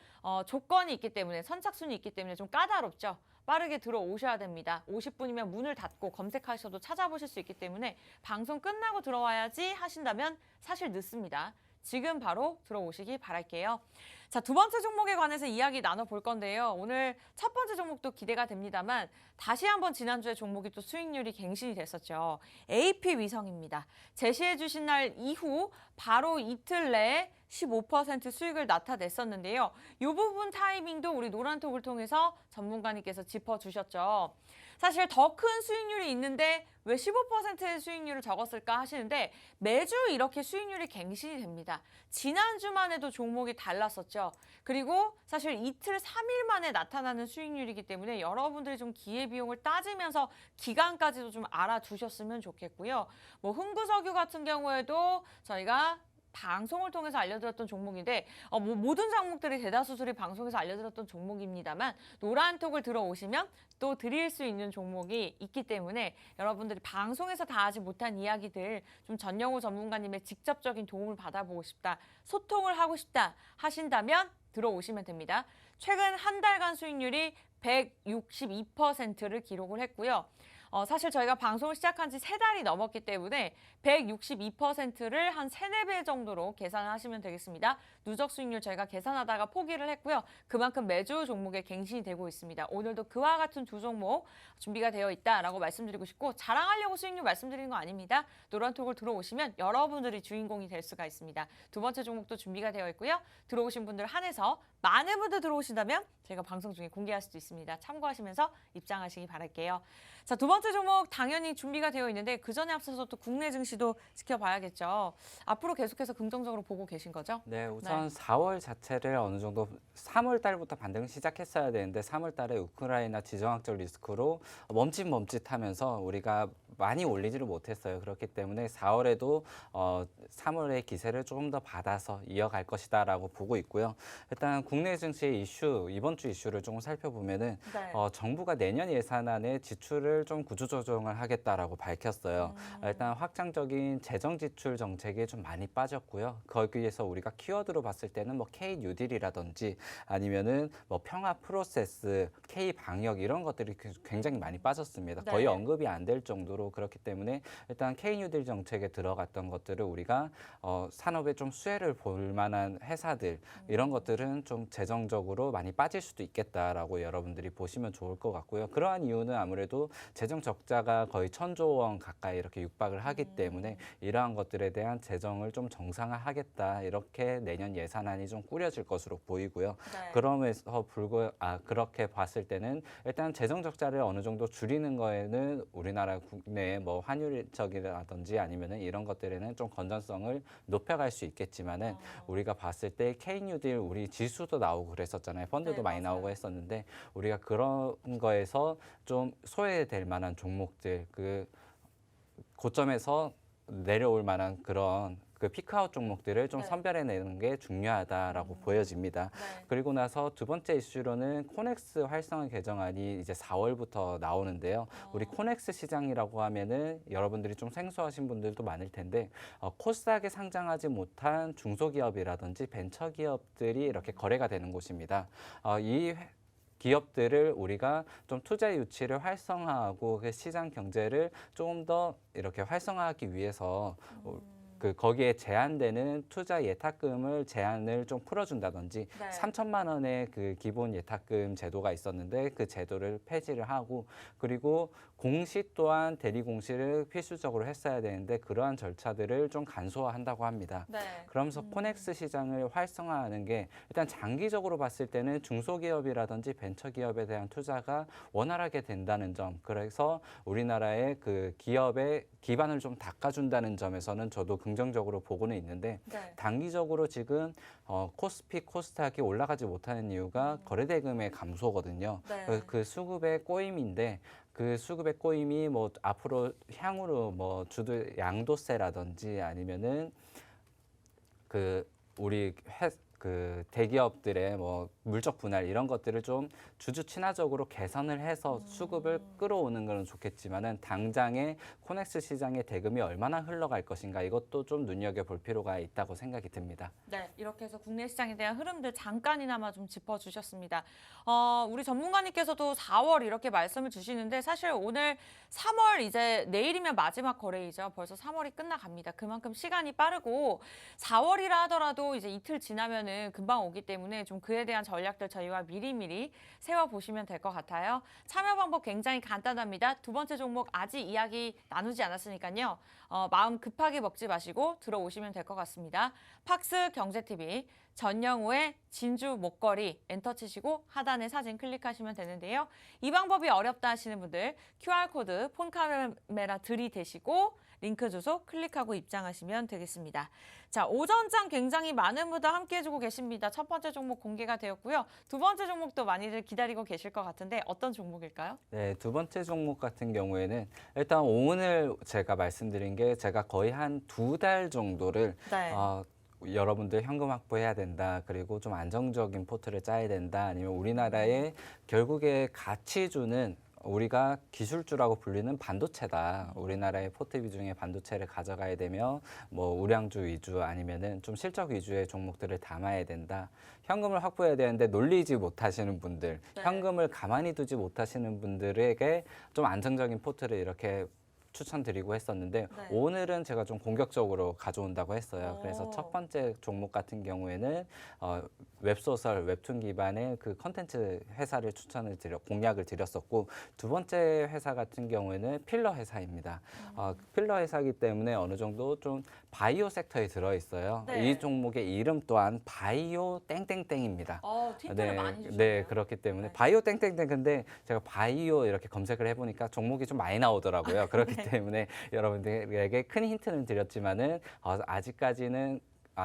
조건이 있기 때문에 선착순이 있기 때문에 좀 까다롭죠. 빠르게 들어오셔야 됩니다. 50분이면 문을 닫고 검색하셔도 찾아보실 수 있기 때문에 방송 끝나고 들어와야지 하신다면 사실 늦습니다. 지금 바로 들어오시기 바랄게요. 자, 두 번째 종목에 관해서 이야기 나눠볼 건데요. 오늘 첫 번째 종목도 기대가 됩니다만 다시 한번 지난주에 종목이 또 수익률이 갱신이 됐었죠. AP위성입니다. 제시해 주신 날 이후 바로 이틀 내에 15% 수익을 나타냈었는데요. 이 부분 타이밍도 우리 노란톡을 통해서 전문가님께서 짚어주셨죠. 사실 더 큰 수익률이 있는데 왜 15%의 수익률을 적었을까 하시는데 매주 이렇게 수익률이 갱신이 됩니다. 지난주만 해도 종목이 달랐었죠. 그리고 사실 이틀, 3일 만에 나타나는 수익률이기 때문에 여러분들이 좀 기회비용을 따지면서 기간까지도 좀 알아두셨으면 좋겠고요. 뭐 흥구석유 같은 경우에도 저희가 방송을 통해서 알려드렸던 종목인데 뭐 모든 종목들이 대다수들이 방송에서 알려드렸던 종목입니다만 노란톡을 들어오시면 또 드릴 수 있는 종목이 있기 때문에 여러분들이 방송에서 다 하지 못한 이야기들 좀 전영우 전문가님의 직접적인 도움을 받아보고 싶다, 소통을 하고 싶다 하신다면 들어오시면 됩니다. 최근 한 달간 수익률이 162%를 기록을 했고요. 사실 저희가 방송을 시작한 지 3달이 넘었기 때문에 162%를 한 3, 4배 정도로 계산을 하시면 되겠습니다. 누적 수익률 저희가 계산하다가 포기를 했고요. 그만큼 매주 종목에 갱신이 되고 있습니다. 오늘도 그와 같은 두 종목 준비가 되어 있다라고 말씀드리고 싶고 자랑하려고 수익률 말씀드리는 거 아닙니다. 노란톡을 들어오시면 여러분들이 주인공이 될 수가 있습니다. 두 번째 종목도 준비가 되어 있고요. 들어오신 분들 한해서 많은 분들 들어오신다면 저희가 방송 중에 공개할 수도 있습니다. 참고하시면서 입장하시기 바랄게요. 자, 두 번째 종목 당연히 준비가 되어 있는데 그 전에 앞서서 또 국내 증시도 지켜봐야겠죠. 앞으로 계속해서 긍정적으로 보고 계신 거죠? 네, 우선 4월 자체를 어느 정도 3월 달부터 반등 시작했어야 되는데 3월 달에 우크라이나 지정학적 리스크로 멈칫멈칫하면서 우리가 많이 올리지를 못했어요. 그렇기 때문에 4월에도 3월의 기세를 조금 더 받아서 이어갈 것이다라고 보고 있고요. 일단 국내 증시의 이슈, 이번 주 이슈를 조금 살펴보면은 네. 정부가 내년 예산안에 지출을 좀 구조조정을 하겠다라고 밝혔어요. 일단 확장적인 재정 지출 정책이 좀 많이 빠졌고요. 거기에서 우리가 키워드로 봤을 때는 뭐 K 뉴딜이라든지 아니면은 뭐 평화 프로세스, K 방역 이런 것들이 굉장히 많이 빠졌습니다. 거의 네. 언급이 안 될 정도로 그렇기 때문에 일단 K 뉴딜 정책에 들어갔던 것들을 우리가 산업에 좀 수혜를 볼 만한 회사들 이런 것들은 좀 재정적으로 많이 빠질 수도 있겠다라고 여러분들이 보시면 좋을 것 같고요. 그러한 이유는 아무래도 재정 적자가 거의 1,000조 원 가까이 이렇게 육박을 하기 때문에 이러한 것들에 대한 재정을 좀 정상화하겠다 이렇게 내년 예산안이 좀 꾸려질 것으로 보이고요. 네. 그럼에서 그렇게 봤을 때는 일단 재정 적자를 어느 정도 줄이는 거에는 우리나라 국내의 뭐 환율적이라든지 아니면은 이런 것들에는 좀 건전성을 높여갈 수 있겠지만은 우리가 봤을 때 K 뉴딜 우리 지수도 나오고 그랬었잖아요. 펀드도 네, 많이 맞아요. 나오고 했었는데 우리가 그런 거에서 좀 소외될 만한 종목들 그 고점에서 내려올 만한 그런 그 피크아웃 종목들을 좀 네. 선별해내는 게 중요하다라고 보여집니다. 네. 그리고 나서 두 번째 이슈로는 코넥스 활성화 개정안이 이제 4월부터 나오는데요. 우리 코넥스 시장이라고 하면은 여러분들이 좀 생소하신 분들도 많을 텐데 코스닥에 상장하지 못한 중소기업이라든지 벤처기업들이 이렇게 거래가 되는 곳입니다. 이 기업들을 우리가 좀 투자 유치를 활성화하고 그 시장 경제를 조금 더 이렇게 활성화하기 위해서 거기에 제한되는 투자 예탁금을 제한을 좀 풀어준다든지 네. 3천만 원의 그 기본 예탁금 제도가 있었는데 그 제도를 폐지를 하고 그리고 공시 또한 대리 공시를 필수적으로 했어야 되는데 그러한 절차들을 좀 간소화한다고 합니다. 네. 그러면서 코넥스 시장을 활성화하는 게 일단 장기적으로 봤을 때는 중소기업이라든지 벤처기업에 대한 투자가 원활하게 된다는 점, 그래서 우리나라의 그 기업의 기반을 좀 닦아준다는 점에서는 저도 긍정적으로 보고는 있는데 네. 단기적으로 지금 코스피, 코스닥이 올라가지 못하는 이유가 거래대금의 감소거든요. 네. 그 수급의 꼬임인데 그 수급의 꼬임이 뭐 앞으로 향후로 뭐 주도 양도세라든지 아니면은 그 우리 그 대기업들의 뭐 물적 분할 이런 것들을 좀 주주 친화적으로 개선을 해서 수급을 끌어오는 건 좋겠지만은 당장에 코넥스 시장의 대금이 얼마나 흘러갈 것인가 이것도 좀 눈여겨볼 필요가 있다고 생각이 듭니다. 네, 이렇게 해서 국내 시장에 대한 흐름들 잠깐이나마 좀 짚어주셨습니다. 우리 전문가님께서도 4월 이렇게 말씀을 주시는데 사실 오늘 3월 이제 내일이면 마지막 거래이죠. 벌써 3월이 끝나갑니다. 그만큼 시간이 빠르고 4월이라 하더라도 이제 이틀 지나면은 금방 오기 때문에 좀 그에 대한 전략들 저희와 미리미리 세워보시면 될 것 같아요. 참여 방법 굉장히 간단합니다. 두 번째 종목 아직 이야기 나누지 않았으니까요. 마음 급하게 먹지 마시고 들어오시면 될 것 같습니다. 팍스 경제TV 전영우의 진주 목걸이 엔터 치시고 하단에 사진 클릭하시면 되는데요. 이 방법이 어렵다 하시는 분들 QR코드 폰 카메라 들이대시고 링크 주소 클릭하고 입장하시면 되겠습니다. 자, 오전장 굉장히 많은 분들 함께해주고 계십니다. 첫 번째 종목 공개가 되었고요. 두 번째 종목도 많이들 기다리고 계실 것 같은데 어떤 종목일까요? 네, 두 번째 종목 같은 경우에는 일단 오늘 제가 말씀드린 게 제가 거의 한 2달 정도를 네. 여러분들 현금 확보해야 된다. 그리고 좀 안정적인 포트를 짜야 된다. 아니면 우리나라의 결국에 가치 주는 우리가 기술주라고 불리는 반도체다. 우리나라의 포트 비중의 반도체를 가져가야 되며 뭐 우량주 위주 아니면은 좀 실적 위주의 종목들을 담아야 된다. 현금을 확보해야 되는데 놀리지 못하시는 분들, 네. 현금을 가만히 두지 못하시는 분들에게 좀 안정적인 포트를 이렇게 추천드리고 했었는데 네. 오늘은 제가 좀 공격적으로 가져온다고 했어요. 오. 그래서 첫 번째 종목 같은 경우에는 웹소설, 웹툰 기반의 그 컨텐츠 회사를 공략을 드렸었고 두 번째 회사 같은 경우에는 필러 회사입니다. 필러 회사이기 때문에 어느 정도 좀 바이오 섹터에 들어있어요. 네. 이 종목의 이름 또한 바이오 땡땡땡입니다. 틴트를 많이 주셨네요. 네, 그렇기 때문에 네. 바이오 땡땡땡 근데 제가 바이오 이렇게 검색을 해보니까 종목이 좀 많이 나오더라고요. 그렇기 때문에 여러분들에게 큰 힌트는 드렸지만은 아직까지는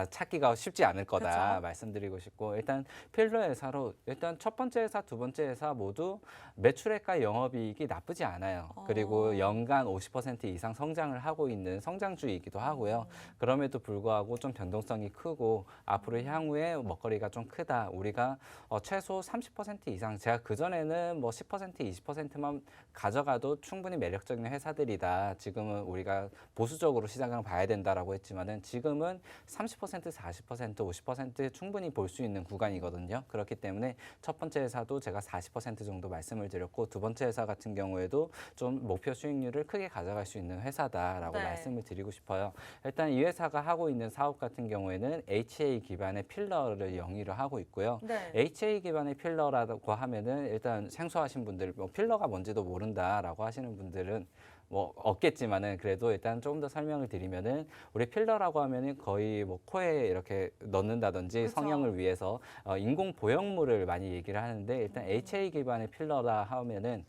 찾기가 쉽지 않을 거다 그쵸? 말씀드리고 싶고 일단 필러 회사로 일단 첫 번째 회사, 두 번째 회사 모두 매출액과 영업이익이 나쁘지 않아요. 그리고 연간 50% 이상 성장을 하고 있는 성장주이기도 하고요. 그럼에도 불구하고 좀 변동성이 크고 앞으로 향후에 먹거리가 좀 크다. 우리가 최소 30% 이상 제가 그전에는 뭐 10%, 20%만 가져가도 충분히 매력적인 회사들이다. 지금은 우리가 보수적으로 시장을 봐야 된다라고 했지만은 지금은 30% 40%, 50% 충분히 볼 수 있는 구간이거든요. 그렇기 때문에 첫 번째 회사도 제가 40% 정도 말씀을 드렸고 두 번째 회사 같은 경우에도 좀 목표 수익률을 크게 가져갈 수 있는 회사다라고 네. 말씀을 드리고 싶어요. 일단 이 회사가 하고 있는 사업 같은 경우에는 HA 기반의 필러를 영위를 하고 있고요. 네. HA 기반의 필러라고 하면은 일단 생소하신 분들, 뭐 필러가 뭔지도 모른다라고 하시는 분들은 뭐 없겠지만은 그래도 일단 조금 더 설명을 드리면은 우리 필러라고 하면은 거의 뭐 코에 이렇게 넣는다든지 그쵸. 성형을 위해서 인공 보형물을 많이 얘기를 하는데 일단 HA 기반의 필러라 하면은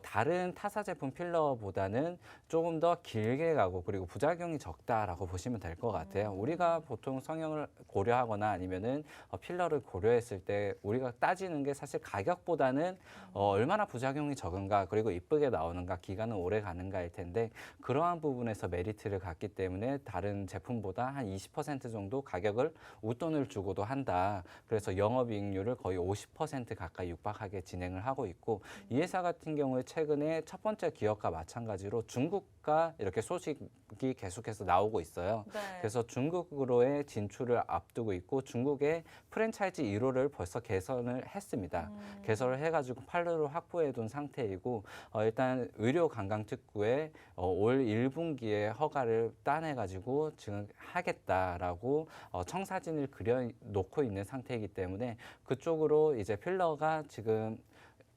다른 타사 제품 필러보다는 조금 더 길게 가고 그리고 부작용이 적다라고 보시면 될 것 같아요. 우리가 보통 성형을 고려하거나 아니면은 필러를 고려했을 때 우리가 따지는 게 사실 가격보다는 얼마나 부작용이 적은가 그리고 이쁘게 나오는가 기간은 오래 가는가일 텐데 그러한 부분에서 메리트를 갖기 때문에 다른 제품보다 한 20% 정도 가격을 웃돈을 주고도 한다. 그래서 영업이익률을 거의 50% 가까이 육박하게 진행을 하고 있고 이 회사 같은 경우에 최근에 첫 번째 기업과 마찬가지로 중국과 이렇게 소식이 계속해서 나오고 있어요. 네. 그래서 중국으로의 진출을 앞두고 있고 중국의 프랜차이즈 1호를 벌써 개선을 했습니다. 개설을 해가지고 판로를 확보해둔 상태이고 일단 의료 관광 특구에 올 1분기에 허가를 따내가지고 지금 하겠다라고 청사진을 그려놓고 있는 상태이기 때문에 그쪽으로 이제 필러가 지금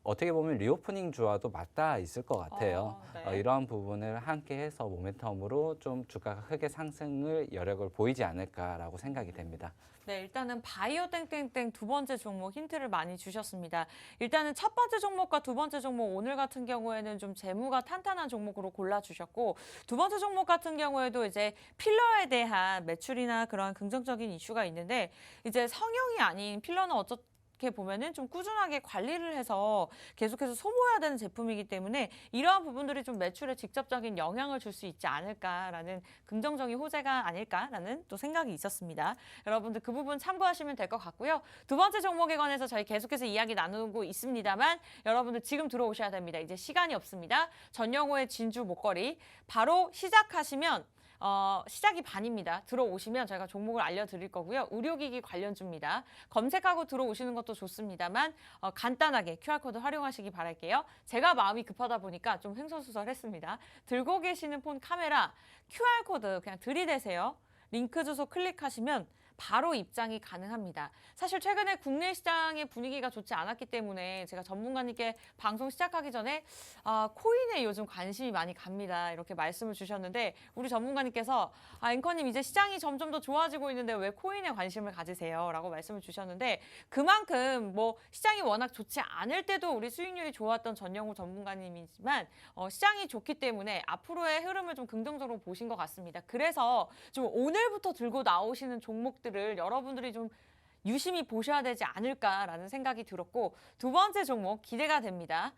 어떻게 보면 리오프닝 주와도 맞닿아 있을 것 같아요. 네. 이러한 부분을 함께 해서 모멘텀으로 좀 주가가 크게 상승을 여력을 보이지 않을까라고 생각이 됩니다. 네, 일단은 바이오 땡땡땡 두 번째 종목 힌트를 많이 주셨습니다. 일단은 첫 번째 종목과 두 번째 종목 오늘 같은 경우에는 좀 재무가 탄탄한 종목으로 골라주셨고 두 번째 종목 같은 경우에도 이제 필러에 대한 매출이나 그런 긍정적인 이슈가 있는데 이제 성형이 아닌 필러는 어떻게 어떻게 보면은 좀 꾸준하게 관리를 해서 계속해서 소모해야 되는 제품이기 때문에 이러한 부분들이 좀 매출에 직접적인 영향을 줄 수 있지 않을까라는 긍정적인 호재가 아닐까라는 또 생각이 있었습니다. 여러분들 그 부분 참고하시면 될 것 같고요. 두 번째 종목에 관해서 저희 계속해서 이야기 나누고 있습니다만 여러분들 지금 들어오셔야 됩니다. 이제 시간이 없습니다. 전영호의 진주 목걸이 바로 시작하시면 시작이 반입니다. 들어오시면 저희가 종목을 알려드릴 거고요. 의료기기 관련주입니다. 검색하고 들어오시는 것도 좋습니다만 간단하게 QR코드 활용하시기 바랄게요. 제가 마음이 급하다 보니까 좀 횡설수설했습니다. 들고 계시는 폰 카메라 QR코드 그냥 들이대세요. 링크 주소 클릭하시면 바로 입장이 가능합니다. 사실 최근에 국내 시장의 분위기가 좋지 않았기 때문에 제가 전문가님께 방송 시작하기 전에 코인에 요즘 관심이 많이 갑니다. 이렇게 말씀을 주셨는데 우리 전문가님께서 앵커님 이제 시장이 점점 더 좋아지고 있는데 왜 코인에 관심을 가지세요? 라고 말씀을 주셨는데 그만큼 뭐 시장이 워낙 좋지 않을 때도 우리 수익률이 좋았던 전영우 전문가님이지만 시장이 좋기 때문에 앞으로의 흐름을 좀 긍정적으로 보신 것 같습니다. 그래서 좀 오늘부터 들고 나오시는 종목들을 여러분들이 좀 유심히 보셔야 되지 않을까라는 생각이 들었고 두 번째 종목 기대가 됩니다.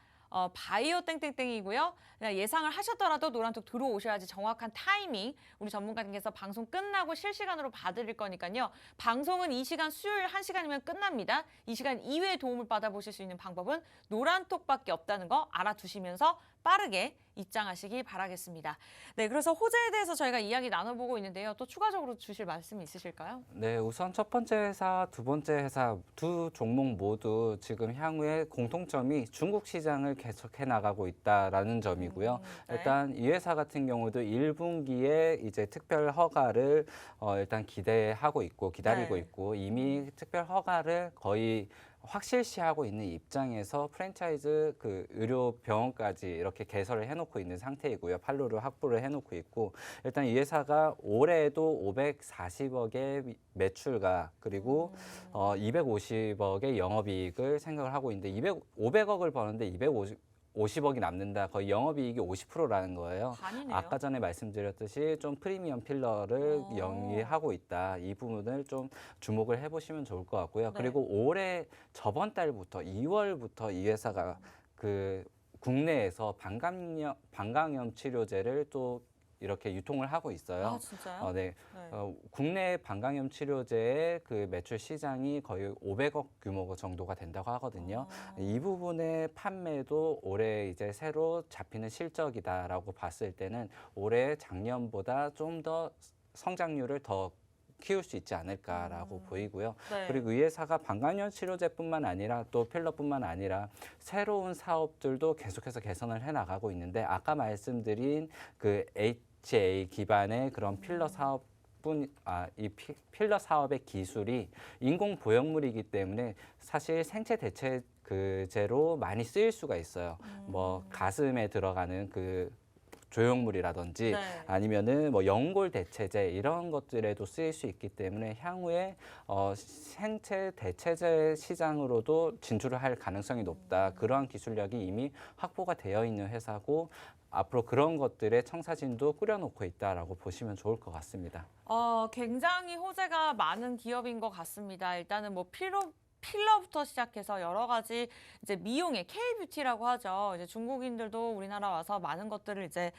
바이오 땡땡땡이고요. 예상을 하셨더라도 노란톡 들어오셔야지 정확한 타이밍 우리 전문가님께서 방송 끝나고 실시간으로 봐드릴 거니까요. 방송은 이 시간 수요일 1시간이면 끝납니다. 이 시간 이외에 도움을 받아보실 수 있는 방법은 노란톡밖에 없다는 거 알아두시면서 빠르게 입장하시기 바라겠습니다. 네, 그래서 호재에 대해서 저희가 이야기 나눠보고 있는데요. 또 추가적으로 주실 말씀이 있으실까요? 네, 우선 첫 번째 회사, 두 번째 회사 두 종목 모두 지금 향후에 공통점이 중국 시장을 계속해 나가고 있다라는 점이고요. 네. 일단 이 회사 같은 경우도 1분기에 이제 특별 허가를 일단 기대하고 있고 기다리고 네. 있고 이미 특별 허가를 거의 확실시하고 있는 입장에서 프랜차이즈 그 의료 병원까지 이렇게 개설을 해놓고 있는 상태이고요. 판로를 확보를 해놓고 있고 일단 이 회사가 올해에도 540억의 매출과 그리고 250억의 영업이익을 생각을 하고 있는데 500억을 버는데 250억이 남는다. 거의 영업이익이 50%라는 거예요. 반이네요. 아까 전에 말씀드렸듯이 좀 프리미엄 필러를 어. 영위하고 있다. 이 부분을 좀 주목을 해보시면 좋을 것 같고요. 네. 그리고 올해 저번 달부터 2월부터 이 회사가 그 국내에서 방광염 치료제를 또 이렇게 유통을 하고 있어요. 아, 진짜요? 네. 네. 국내 방광염 치료제의 그 매출 시장이 거의 500억 규모 정도가 된다고 하거든요. 이 부분의 판매도 올해 이제 새로 잡히는 실적이다라고 봤을 때는 올해 작년보다 좀 더 성장률을 더 키울 수 있지 않을까라고 보이고요. 네. 그리고 이 회사가 방광염 치료제뿐만 아니라 또 필러뿐만 아니라 새로운 사업들도 계속해서 개선을 해 나가고 있는데 아까 말씀드린 그 HA 기반의 그런 필러 사업 이 필러 사업의 기술이 인공 보형물이기 때문에 사실 생체 대체제로 많이 쓰일 수가 있어요. 뭐 가슴에 들어가는 그 조형물이라든지 네. 아니면은 뭐 연골 대체제 이런 것들에도 쓰일 수 있기 때문에 향후에 생체 대체제 시장으로도 진출을 할 가능성이 높다. 그러한 기술력이 이미 확보가 되어 있는 회사고 앞으로 그런 것들의 청사진도 꾸려놓고 있다라고 보시면 좋을 것 같습니다. 굉장히 호재가 많은 기업인 것 같습니다. 일단은 뭐 필러부터 시작해서 여러 가지 이제 미용의 K-뷰티라고 하죠. 이제 중국인들도 우리나라 와서 많은 것들을 이제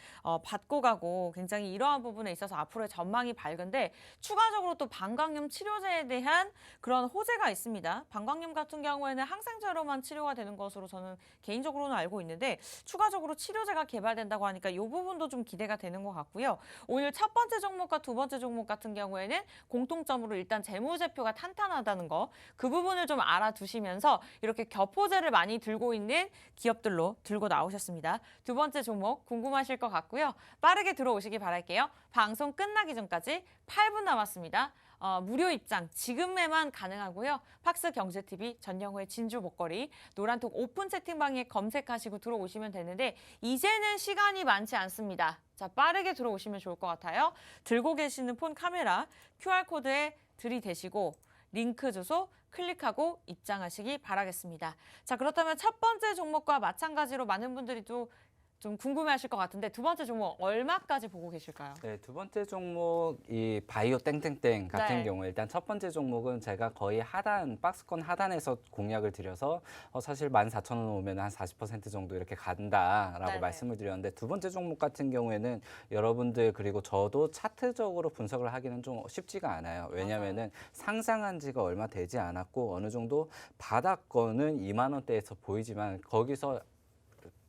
받고 가고 굉장히 이러한 부분에 있어서 앞으로의 전망이 밝은데 추가적으로 또 방광염 치료제에 대한 그런 호재가 있습니다. 방광염 같은 경우에는 항생제로만 치료가 되는 것으로 저는 개인적으로는 알고 있는데 추가적으로 치료제가 개발된다고 하니까 이 부분도 좀 기대가 되는 것 같고요. 오늘 첫 번째 종목과 두 번째 종목 같은 경우에는 공통점으로 일단 재무제표가 탄탄하다는 거, 그 부분을 좀 알아두시면서 이렇게 겹호재를 많이 들고 있는 기업들로 들고 나오셨습니다. 두 번째 종목 궁금하실 것 같고요. 빠르게 들어오시기 바랄게요. 방송 끝나기 전까지 8분 남았습니다. 무료 입장 지금에만 가능하고요. 팍스 경제TV 전영호의 진주 목걸이 노란톡 오픈 채팅방에 검색하시고 들어오시면 되는데 이제는 시간이 많지 않습니다. 자, 빠르게 들어오시면 좋을 것 같아요. 들고 계시는 폰 카메라 QR코드에 들이대시고 링크 주소 클릭하고 입장하시기 바라겠습니다. 자, 그렇다면 첫 번째 종목과 마찬가지로 많은 분들이 또 좀 궁금해하실 것 같은데 두 번째 종목 얼마까지 보고 계실까요? 네, 두 번째 종목 이 바이오 땡땡땡 같은 네. 경우 일단 첫 번째 종목은 제가 거의 하단 박스권 하단에서 공략을 드려서 사실 14,000원 오면 한 40% 정도 이렇게 간다라고 네네. 말씀을 드렸는데 두 번째 종목 같은 경우에는 여러분들 그리고 저도 차트적으로 분석을 하기는 좀 쉽지가 않아요. 왜냐면은 상장한 지가 얼마 되지 않았고 어느 정도 바닥권은 2만 원대에서 보이지만 거기서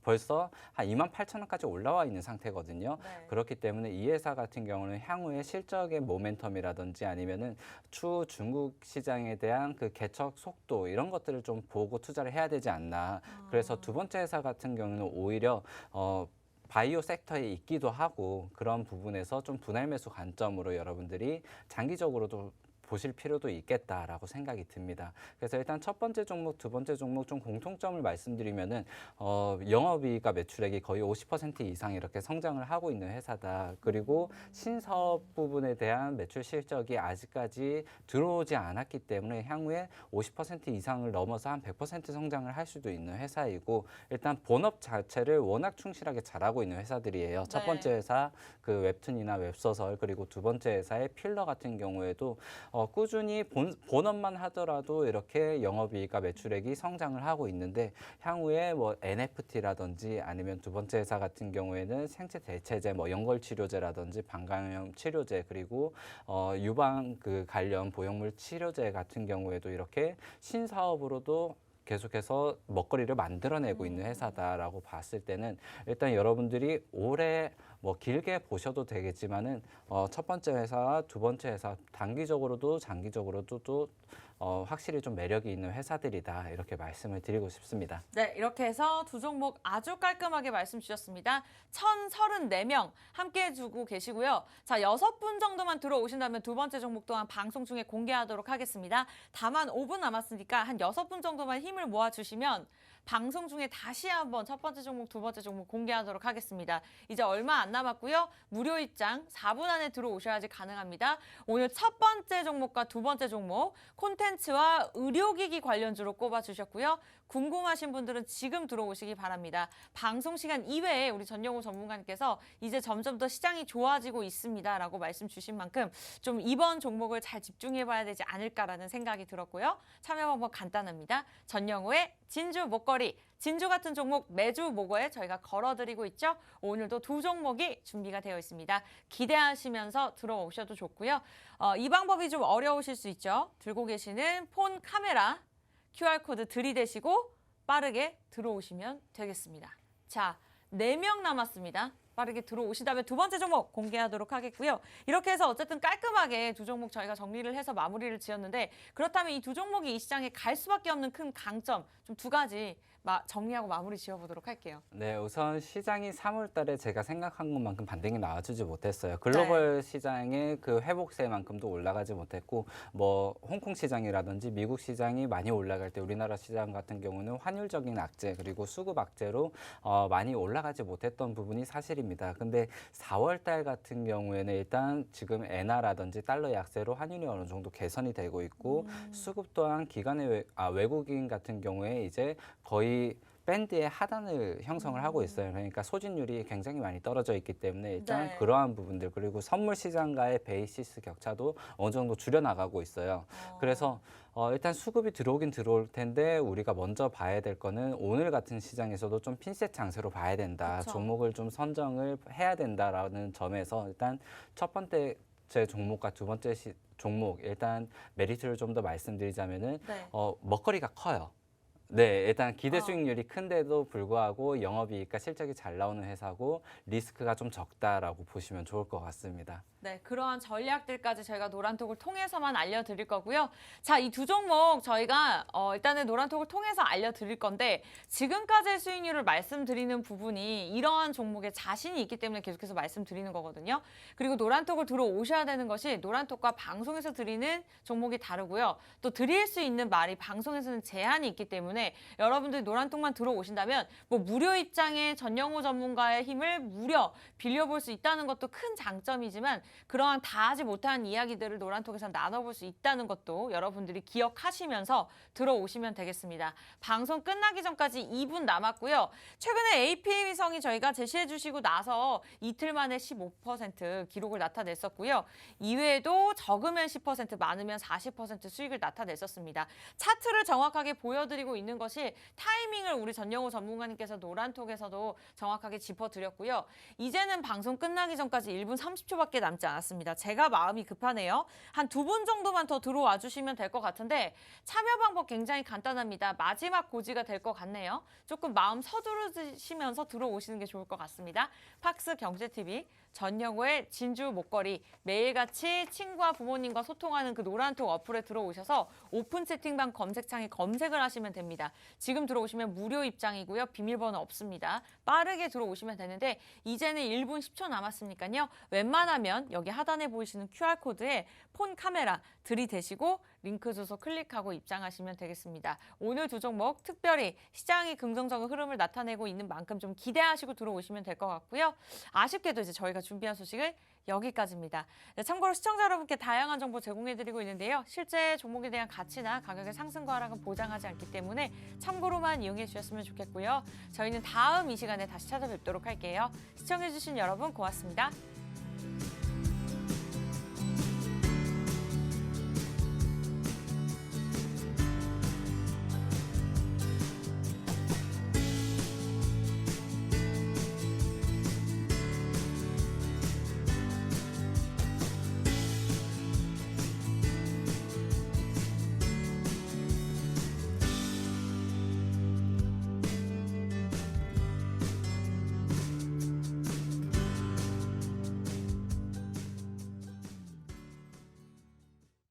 벌써 한 28,000원까지 올라와 있는 상태거든요. 네. 그렇기 때문에 이 회사 같은 경우는 향후에 실적의 모멘텀이라든지 아니면은 추후 중국 시장에 대한 그 개척 속도 이런 것들을 좀 보고 투자를 해야 되지 않나. 그래서 두 번째 회사 같은 경우는 오히려 바이오 섹터에 있기도 하고 그런 부분에서 좀 분할 매수 관점으로 여러분들이 장기적으로도 보실 필요도 있겠다라고 생각이 듭니다. 그래서 일단 첫 번째 종목, 두 번째 종목 좀 공통점을 말씀드리면은 영업이익과 매출액이 거의 50% 이상 이렇게 성장을 하고 있는 회사다. 그리고 신사업 부분에 대한 매출 실적이 아직까지 들어오지 않았기 때문에 향후에 50% 이상을 넘어서 한 100% 성장을 할 수도 있는 회사이고 일단 본업 자체를 워낙 충실하게 잘하고 있는 회사들이에요. 첫 네. 번째 회사 그 웹툰이나 웹소설 그리고 두 번째 회사의 필러 같은 경우에도 꾸준히 본업만 하더라도 이렇게 영업이익과 매출액이 성장을 하고 있는데 향후에 뭐 NFT라든지 아니면 두 번째 회사 같은 경우에는 생체 대체제, 뭐 연골 치료제라든지 방광염 치료제 그리고 유방 그 관련 보형물 치료제 같은 경우에도 이렇게 신사업으로도 계속해서 먹거리를 만들어내고 있는 회사다라고 봤을 때는 일단 여러분들이 올해 뭐 길게 보셔도 되겠지만은 첫 번째 회사와 두 번째 회사 단기적으로도 장기적으로도 또 확실히 좀 매력이 있는 회사들이다 이렇게 말씀을 드리고 싶습니다. 네, 이렇게 해서 두 종목 아주 깔끔하게 말씀 주셨습니다. 1,034명 함께 해주고 계시고요. 자, 6분 정도만 들어오신다면 두 번째 종목 또한 방송 중에 공개하도록 하겠습니다. 다만 5분 남았으니까 한 6분 정도만 힘을 모아주시면 방송 중에 다시 한번 첫 번째 종목, 두 번째 종목 공개하도록 하겠습니다. 이제 얼마 안 남았고요. 무료 입장 4분 안에 들어오셔야지 가능합니다. 오늘 첫 번째 종목과 두 번째 종목 콘텐츠와 의료기기 관련주로 꼽아주셨고요. 궁금하신 분들은 지금 들어오시기 바랍니다. 방송 시간 이외에 우리 전영우 전문가님께서 이제 점점 더 시장이 좋아지고 있습니다. 라고 말씀 주신 만큼 좀 이번 종목을 잘 집중해봐야 되지 않을까라는 생각이 들었고요. 참여 방법 간단합니다. 전영우의 진주 목걸이, 진주 같은 종목 매주 목요일 저희가 걸어드리고 있죠. 오늘도 두 종목이 준비가 되어 있습니다. 기대하시면서 들어오셔도 좋고요. 이 방법이 좀 어려우실 수 있죠. 들고 계시는 폰 카메라 QR코드 들이대시고 빠르게 들어오시면 되겠습니다. 자, 4명 남았습니다. 빠르게 들어오시다면 두 번째 종목 공개하도록 하겠고요. 이렇게 해서 어쨌든 깔끔하게 두 종목 저희가 정리를 해서 마무리를 지었는데 그렇다면 이 두 종목이 이 시장에 갈 수밖에 없는 큰 강점 좀 두 가지 정리하고 마무리 지어보도록 할게요. 네, 우선 시장이 3월 달에 제가 생각한 것만큼 반등이 나와주지 못했어요. 글로벌 시장의 그 회복세만큼도 올라가지 못했고, 뭐 홍콩 시장이라든지 미국 시장이 많이 올라갈 때 우리나라 시장 같은 경우는 환율적인 악재 그리고 수급 악재로 많이 올라가지 못했던 부분이 사실입니다. 근데 4월 달 같은 경우에는 일단 지금 엔화라든지 달러 약세로 환율이 어느 정도 개선이 되고 있고 수급 또한 기관의 외국인 같은 경우에 이제 거의 밴드의 하단을 형성을 하고 있어요. 그러니까 소진율이 굉장히 많이 떨어져 있기 때문에 일단 네. 그러한 부분들 그리고 선물 시장과의 베이시스 격차도 어느 정도 줄여나가고 있어요. 그래서 일단 수급이 들어오긴 들어올 텐데 우리가 먼저 봐야 될 거는 오늘 같은 시장에서도 좀 핀셋 장세로 봐야 된다. 그쵸. 종목을 좀 선정을 해야 된다라는 점에서 일단 첫 번째 제 종목과 두 번째 종목 일단 메리트를 좀 더 말씀드리자면은 네. 먹거리가 커요. 네, 일단 기대 수익률이 큰데도 불구하고 영업이익과 실적이 잘 나오는 회사고 리스크가 좀 적다라고 보시면 좋을 것 같습니다. 네, 그러한 전략들까지 저희가 노란톡을 통해서만 알려드릴 거고요. 자, 이 두 종목 저희가 일단은 노란톡을 통해서 알려드릴 건데 지금까지의 수익률을 말씀드리는 부분이 이러한 종목에 자신이 있기 때문에 계속해서 말씀드리는 거거든요. 그리고 노란톡을 들어오셔야 되는 것이 노란톡과 방송에서 드리는 종목이 다르고요. 또 드릴 수 있는 말이 방송에서는 제한이 있기 때문에 때문에 여러분들이 노란통만 들어오신다면 뭐 무료 입장에 전영호 전문가의 힘을 무려 빌려볼 수 있다는 것도 큰 장점이지만 그러한 다 하지 못한 이야기들을 노란통에서 나눠볼 수 있다는 것도 여러분들이 기억하시면서 들어오시면 되겠습니다. 방송 끝나기 전까지 2분 남았고요. 최근에 APA 위성이 저희가 제시해 주시고 나서 이틀 만에 15% 기록을 나타냈었고요. 이외에도 적으면 10%, 많으면 40% 수익을 나타냈었습니다. 차트를 정확하게 보여드리고 있는 것이 타이밍을 우리 전영호 전문가님께서 노란톡에서도 정확하게 짚어드렸고요. 이제는 방송 끝나기 전까지 1분 30초밖에 남지 않았습니다. 제가 마음이 급하네요. 한 2분 정도만 더 들어와 주시면 될 것 같은데 참여 방법 굉장히 간단합니다. 마지막 고지가 될 것 같네요. 조금 마음 서두르시면서 들어오시는 게 좋을 것 같습니다. 팍스 경제TV 전영호의 진주 목걸이 매일같이 친구와 부모님과 소통하는 그 노란톡 어플에 들어오셔서 오픈 채팅방 검색창에 검색을 하시면 됩니다. 지금 들어오시면 무료 입장이고요. 비밀번호 없습니다. 빠르게 들어오시면 되는데 이제는 1분 10초 남았으니까요. 웬만하면 여기 하단에 보이시는 QR코드에 폰 카메라 들이대시고 링크 주소 클릭하고 입장하시면 되겠습니다. 오늘 두 종목 특별히 시장이 긍정적인 흐름을 나타내고 있는 만큼 좀 기대하시고 들어오시면 될 것 같고요. 아쉽게도 이제 저희가 준비한 소식을 여기까지입니다. 네, 참고로 시청자 여러분께 다양한 정보 제공해드리고 있는데요. 실제 종목에 대한 가치나 가격의 상승과 하락은 보장하지 않기 때문에 참고로만 이용해 주셨으면 좋겠고요. 저희는 다음 이 시간에 다시 찾아뵙도록 할게요. 시청해주신 여러분 고맙습니다.